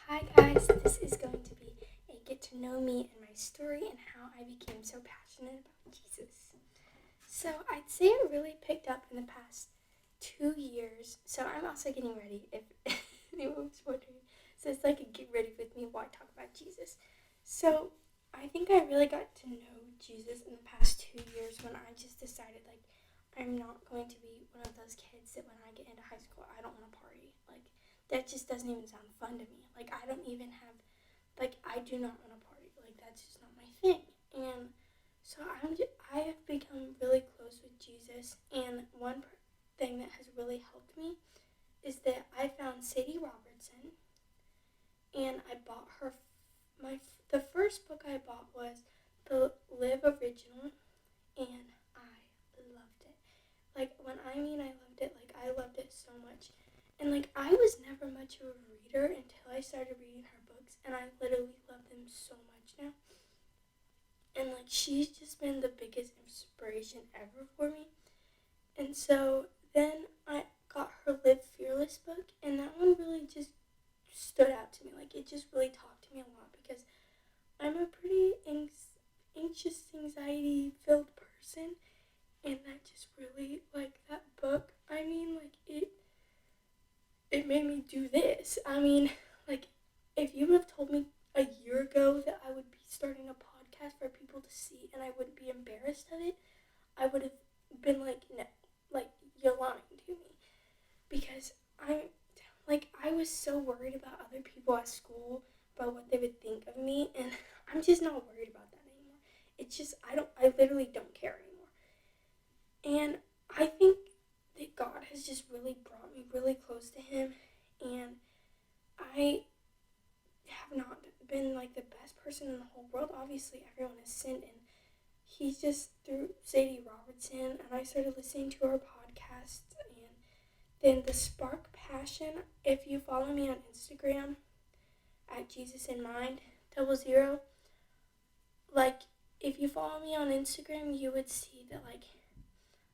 Hi guys, this is going to be a get to know me and my story and how I became so passionate about Jesus. So I'd say it really picked up in the past 2 years. So I'm also getting ready if anyone was wondering. So it's like a get ready with me while I talk about Jesus. So I think I really got to know Jesus in the past 2 years when I just decided I'm not going to be one of those kids that when I get into high school I don't want to party. That just doesn't even sound fun to me. I don't even have, I do not want to party. That's just not my thing. And so I have become really close with Jesus. And one thing that has really helped me is that I found Sadie Robertson, and I bought her. The first book I bought was the Live Original, and I loved it. When I loved it, I loved it so much. And I was never much of a reader until I started reading her books, and I literally love them so much now. And she's just been the biggest inspiration ever for me. And so then I got her Live Fearless book, and that one really just stood out to me. It just really talked to me a lot because I'm a pretty anxious, anxiety-filled person, and that just really, that book, it made me do this. If you would have told me a year ago that I would be starting a podcast for people to see and I wouldn't be embarrassed of it, I would have been no, you're lying to me. Because I was so worried about other people at school, about what they would think of me, and I'm just not worried about that anymore. It's just, I literally don't care anymore. And I think that God has just really brought me really close to Him, and I have not been the best person in the whole world. Obviously, everyone has sinned, and He's just through Sadie Robertson, and I started listening to her podcast, and then the Spark Passion. If you follow me on Instagram at Jesus in Mind 00, if you follow me on Instagram, you would see that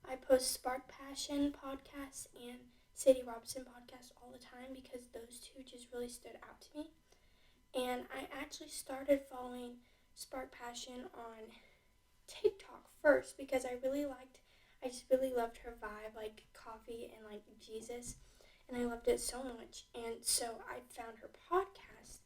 I post Spark Passion podcast and Sadie Robertson podcast all the time because those two just really stood out to me. And I actually started following Spark Passion on TikTok first because I just really loved her vibe, coffee and Jesus, and I loved it so much. And so I found her podcast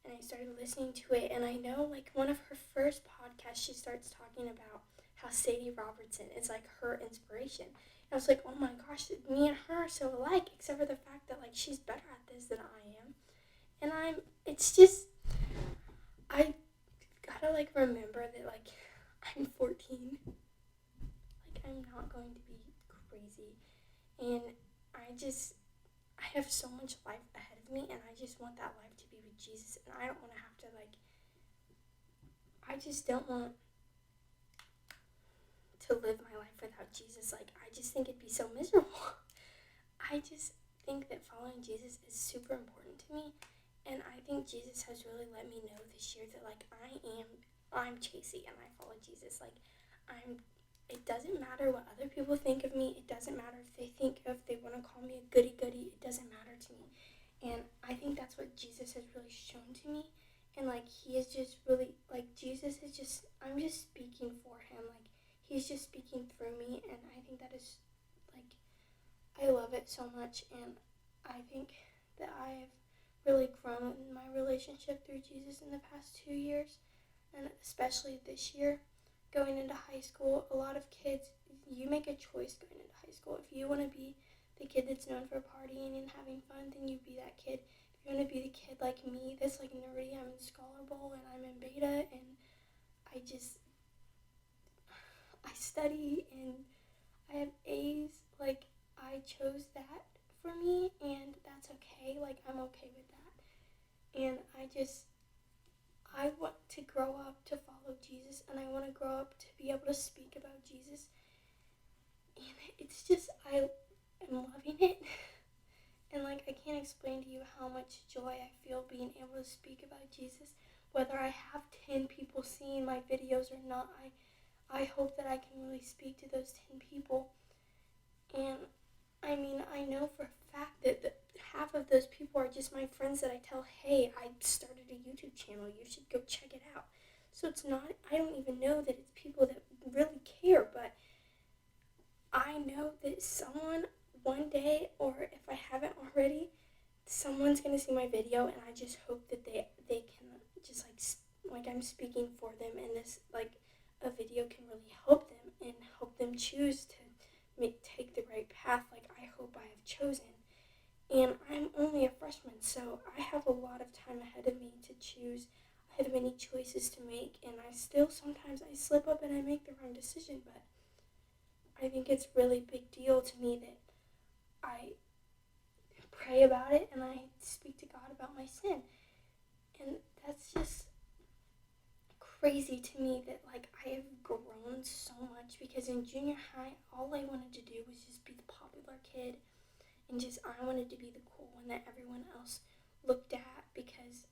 and I started listening to it, and I know one of her first podcasts she starts talking about how Sadie Robertson is her inspiration. And I was like, oh my gosh, me and her are so alike, except for the fact that she's better at this than I am. And it's just, I gotta remember that I'm 14. I'm not going to be crazy. And I have so much life ahead of me, and I just want that life to be with Jesus. And I don't want to have to, I just don't want to live my life without Jesus. I just think it'd be so miserable. I just think that following Jesus is super important to me. And I think Jesus has really let me know this year that, I'm Chasey and I follow Jesus. It doesn't matter what other people think of me. It doesn't matter if they want to call me a goody-goody. It doesn't matter to me. And I think that's what Jesus has really shown to me. And, He is just really, Jesus is just, I'm just speaking for Him. He's just speaking through me. And I think that is, I love it so much. And I think that I have really grown in my relationship through Jesus in the past 2 years. And especially this year, going into high school, a lot of kids, you make a choice going into high school. If you want to be the kid that's known for partying and having fun, then you be that kid. If you want to be the kid like me that's nerdy, I'm in Scholar Bowl and I'm in Beta, and I study and I have A's. I chose that for me, and that's okay. I'm okay with that. And I want to grow up to follow Jesus, and I want to grow up to be able to speak about Jesus. And it's just, I am loving it. And I can't explain to you how much joy I feel being able to speak about Jesus. Whether I have 10 people seeing my videos or not, I hope that I can really speak to those 10 people. And I mean, I know for a fact that half of those people are just my friends that I tell, hey, I started a YouTube channel, you should go check it out. So it's not, I don't even know that it's people that really care, but I know that someone one day, or if I haven't already, someone's gonna see my video, and I just hope that they can just like I'm speaking for them, and this like a video can really help them and help them choose to take the right path like I hope I have chosen. And I'm only a freshman, so I have a lot of time ahead of me to choose. I have many choices to make, and I still sometimes I slip up and I make the wrong decision, but I think it's really big deal to me that I pray about it and I speak to God about my sin. And that's just crazy to me that like I have grown so much, because in junior high all I wanted to do was just be the popular kid, and just I wanted to be the cool one that everyone else looked at, because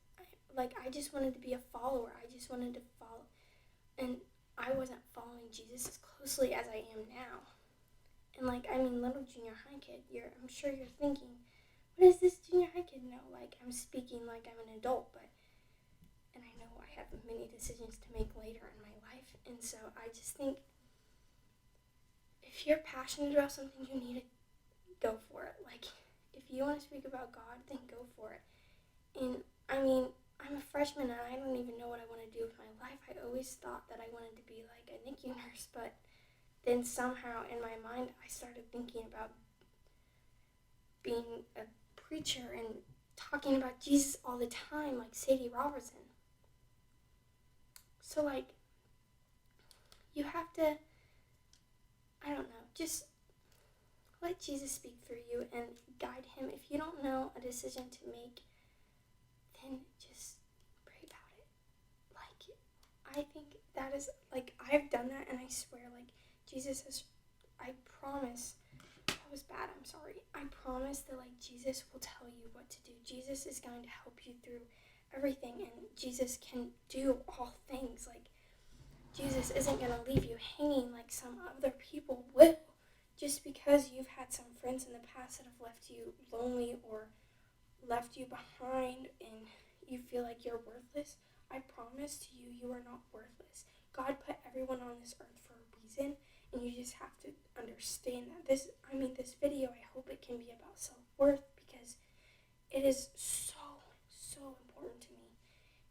I just wanted to be a follower. I just wanted to follow, and I wasn't following Jesus as closely as I am now. And little junior high kid, I'm sure you're thinking, what does this junior high kid know? Like, I'm speaking like I'm an adult, and I know I have many decisions to make later in my life. And so I just think if you're passionate about something, you need to go for it. Like, if you want to speak about God, then go for it. And I'm a freshman and I don't even know what I want to do with my life. I always thought that I wanted to be like a NICU nurse, but then somehow in my mind I started thinking about being a preacher and talking about Jesus all the time, like Sadie Robertson. So you have to, I don't know, just let Jesus speak through you and guide him. If you don't know a decision to make, then just pray about it. I think that is, I've done that, and I swear, Jesus has, I promise, that was bad, I'm sorry. I promise that, Jesus will tell you what to do. Jesus is going to help you through everything, and Jesus can do all things. Jesus isn't going to leave you hanging like some other people will. Just because you've had some friends in the past that have left you lonely or left you behind and you feel like you're worthless, I promise to you, you are not worthless. God put everyone on this earth for a reason, and you just have to understand that. This video, I hope it can be about self-worth, because it is so, so important to me.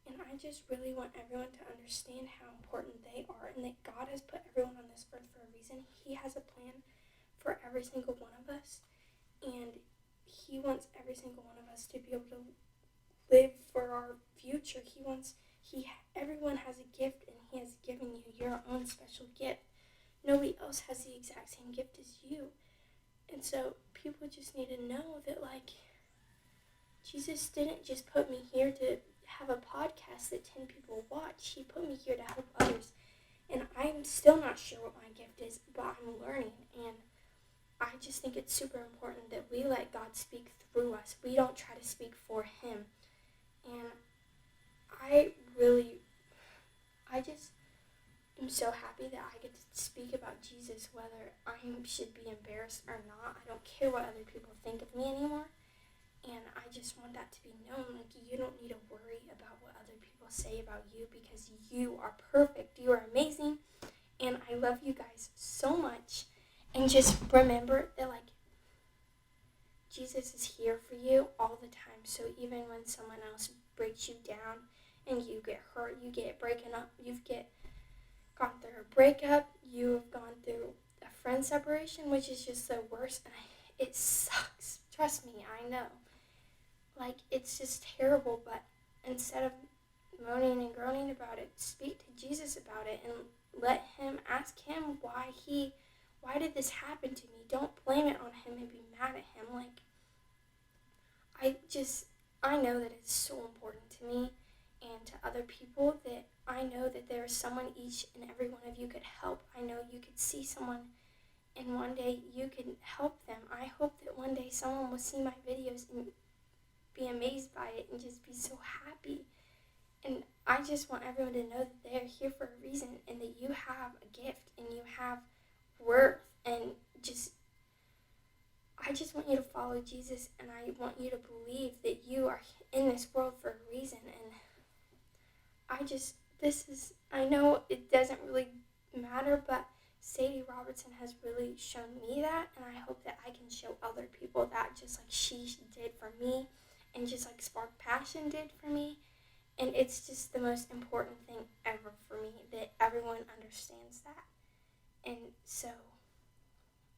And I just really want everyone to understand how important they are, and that God has put everyone on this earth for a reason. He has a plan for every single one of us, and he wants every single one of us to be able to live for our future. Everyone has a gift, and he has given you your own special gift. Nobody else has the exact same gift as you. And so people just need to know that Jesus didn't just put me here to have a podcast that 10 people watch. He put me here to help others. And I'm still not sure what my gift is, but I'm learning. And I just think it's super important that we let God speak through us. We don't try to speak for him. And I just am so happy that I get to speak about Jesus, whether I should be embarrassed or not. I don't care what other people think of me anymore. And I just want that to be known. You don't need to worry about what other people say about you, because you are perfect. You are amazing. And I love you guys so much. And just remember that, Jesus is here for you all the time. So even when someone else breaks you down and you get hurt, you get broken up, gone through a breakup, you've gone through a friend separation, which is just the worst. And it sucks. Trust me, I know. It's just terrible, but instead of moaning and groaning about it, speak to Jesus about it and ask him why did this happen to me? Don't blame it on him and be mad at him. I know that it's so important to me and to other people, that I know that there is someone each and every one of you could help. I know you could see someone and one day you can help them. I hope that one day someone will see my videos and be amazed by it and just be so happy. And I just want everyone to know that they're here for a reason, and that you have a gift and you have worth. And just, I just want you to follow Jesus, and I want you to believe that you are in this world for a reason. And I know it doesn't really matter, but Sadie Robertson has really shown me that, and I hope that I can show other people that, just like she did for me, and just like Spark Passion did for me. And it's just the most important thing ever for me, that everyone understands that. And so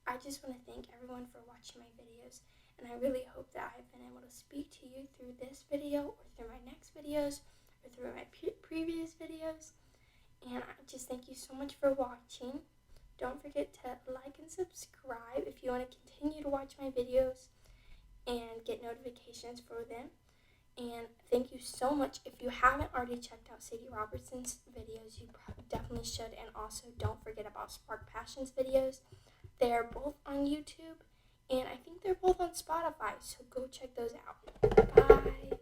I just want to thank everyone for watching my videos, and I really hope that I've been able to speak to you through this video, or through my next videos, or through my previous videos. And I just thank you so much for watching. Don't forget to like and subscribe if you want to continue to watch my videos and get notifications for them. And thank you so much. If you haven't already checked out Sadie Robertson's videos, you definitely should. And also, don't forget about Spark Passion's videos. They are both on YouTube, and I think they're both on Spotify, so go check those out. Bye.